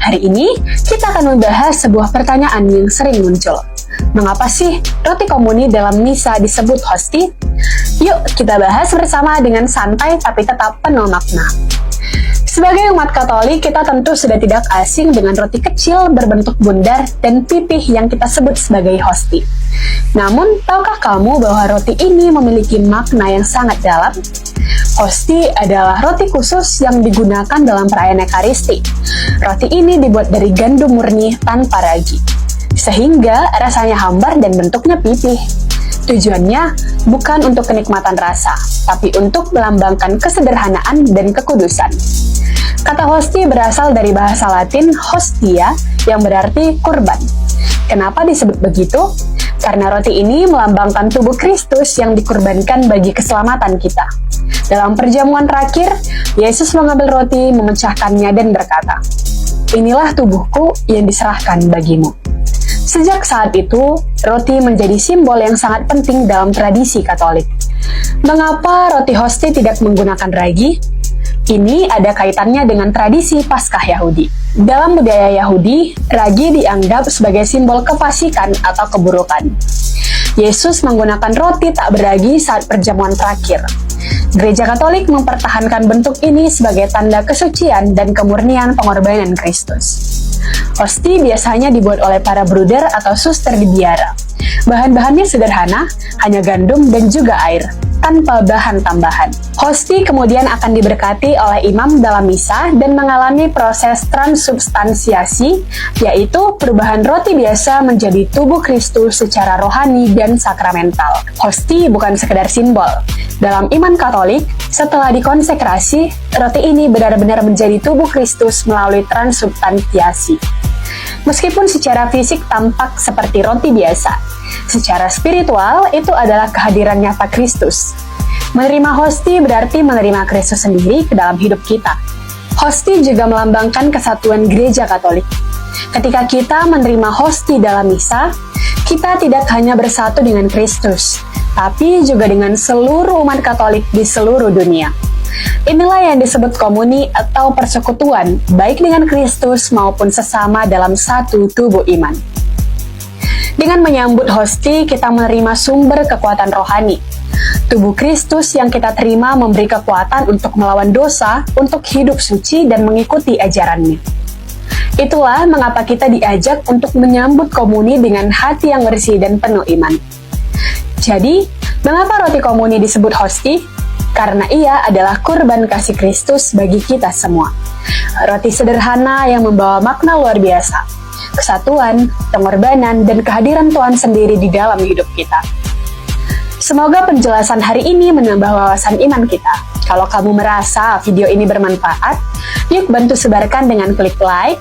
Hari ini, kita akan membahas sebuah pertanyaan yang sering muncul. Mengapa sih roti komuni dalam misa disebut hosti? Yuk kita bahas bersama dengan santai tapi tetap penuh makna. Sebagai umat Katolik, kita tentu sudah tidak asing dengan roti kecil berbentuk bundar dan pipih yang kita sebut sebagai hosti. Namun, tahukah kamu bahwa roti ini memiliki makna yang sangat dalam? Hosti adalah roti khusus yang digunakan dalam perayaan Ekaristi. Roti ini dibuat dari gandum murni tanpa ragi, sehingga rasanya hambar dan bentuknya pipih. Tujuannya bukan untuk kenikmatan rasa, tapi untuk melambangkan kesederhanaan dan kekudusan. Kata hosti berasal dari bahasa Latin hostia yang berarti kurban. Kenapa disebut begitu? Karena roti ini melambangkan tubuh Kristus yang dikurbankan bagi keselamatan kita. Dalam perjamuan terakhir, Yesus mengambil roti, memecahkannya dan berkata, "Inilah tubuhku yang diserahkan bagimu." Sejak saat itu, roti menjadi simbol yang sangat penting dalam tradisi Katolik. Mengapa roti hosti tidak menggunakan ragi? Ini ada kaitannya dengan tradisi Paskah Yahudi. Dalam budaya Yahudi, ragi dianggap sebagai simbol kefasikan atau keburukan. Yesus menggunakan roti tak beragi saat perjamuan terakhir. Gereja Katolik mempertahankan bentuk ini sebagai tanda kesucian dan kemurnian pengorbanan Kristus. Hosti biasanya dibuat oleh para bruder atau suster di biara. Bahan-bahannya sederhana, hanya gandum dan juga air, tanpa bahan tambahan. Hosti kemudian akan diberkati oleh imam dalam misa dan mengalami proses transubstansiasi, yaitu perubahan roti biasa menjadi tubuh Kristus secara rohani dan sakramental. Hosti bukan sekedar simbol. Dalam iman Katolik, setelah dikonsekrasi, roti ini benar-benar menjadi tubuh Kristus melalui transubstansiasi. Meskipun secara fisik tampak seperti roti biasa, secara spiritual itu adalah kehadiran nyata Kristus. Menerima hosti berarti menerima Kristus sendiri ke dalam hidup kita. Hosti juga melambangkan kesatuan gereja Katolik. Ketika kita menerima hosti dalam misa, kita tidak hanya bersatu dengan Kristus, tapi juga dengan seluruh umat Katolik di seluruh dunia. Inilah yang disebut komuni atau persekutuan, baik dengan Kristus maupun sesama dalam satu tubuh iman. Dengan menyambut hosti, kita menerima sumber kekuatan rohani. Tubuh Kristus yang kita terima memberi kekuatan untuk melawan dosa, untuk hidup suci dan mengikuti ajarannya. Itulah mengapa kita diajak untuk menyambut komuni dengan hati yang bersih dan penuh iman. Jadi, mengapa roti komuni disebut hosti? Karena ia adalah kurban kasih Kristus bagi kita semua. Roti sederhana yang membawa makna luar biasa, kesatuan, pengorbanan, dan kehadiran Tuhan sendiri di dalam hidup kita. Semoga penjelasan hari ini menambah wawasan iman kita. Kalau kamu merasa video ini bermanfaat, yuk bantu sebarkan dengan klik like,